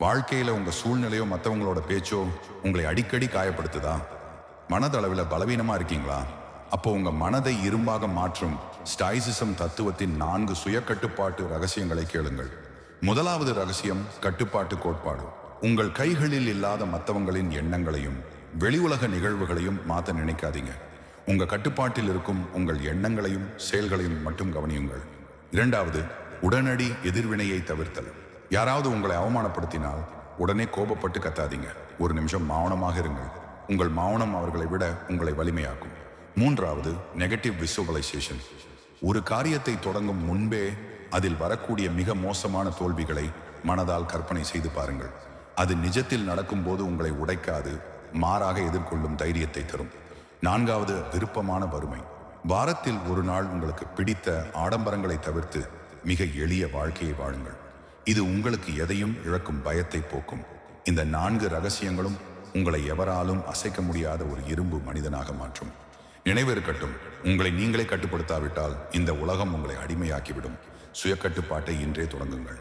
வாழ்க்கையில உங்க சூழ்நிலையோ மற்றவங்களோட பேச்சோ உங்களை அடிக்கடி காயப்படுத்துதா? மனதளவில் பலவீனமா இருக்கீங்களா? அப்போ உங்க மனதை இரும்பாக மாற்றும் ஸ்டாய்சிசம் தத்துவத்தின் 4 சுய கட்டுப்பாட்டு ரகசியங்களை கேளுங்கள். முதலாவது ரகசியம் கட்டுப்பாட்டு கோட்பாடு. உங்கள் கைகளில் இல்லாத மற்றவங்களின் எண்ணங்களையும் வெளி உலக நிகழ்வுகளையும் மாற்ற நினைக்காதீங்க. உங்க கட்டுப்பாட்டில் இருக்கும் உங்கள் எண்ணங்களையும் செயல்களையும் மட்டும் கவனியுங்கள். இரண்டாவது, உடனடி எதிர்வினையை தவிர்த்தல். யாராவது உங்களை அவமானப்படுத்தினால் உடனே கோபப்பட்டு கத்தாதீங்க. ஒரு நிமிஷம் மௌனமாக இருங்கள். உங்கள் மௌனம் அவர்களை விட உங்களை வலிமையாக்கும். மூன்றாவது, நெகட்டிவ் விசுவலைசேஷன். ஒரு காரியத்தை தொடங்கும் முன்பே அதில் வரக்கூடிய மிக மோசமான தோல்விகளை மனதால் கற்பனை செய்து பாருங்கள். அது நிஜத்தில் நடக்கும்போது உங்களை உடைக்காது, மாறாக எதிர்கொள்ளும் தைரியத்தை தரும். நான்காவது, விருப்பமான வறுமை. வாரத்தில் ஒரு நாள் உங்களுக்கு பிடித்த ஆடம்பரங்களை தவிர்த்து மிக எளிய வாழ்க்கையை வாழுங்கள். இது உங்களுக்கு எதையும் இழக்கும் பயத்தை போக்கும். இந்த 4 ரகசியங்களும் உங்களை எவராலும் அசைக்க முடியாத ஒரு இரும்பு மனிதனாக மாற்றும். நினைவிருக்கட்டும், உங்களை நீங்களே கட்டுப்படுத்தாவிட்டால் இந்த உலகம் உங்களை அடிமையாக்கிவிடும். சுய கட்டுப்பாட்டை இன்றே தொடங்குங்கள்.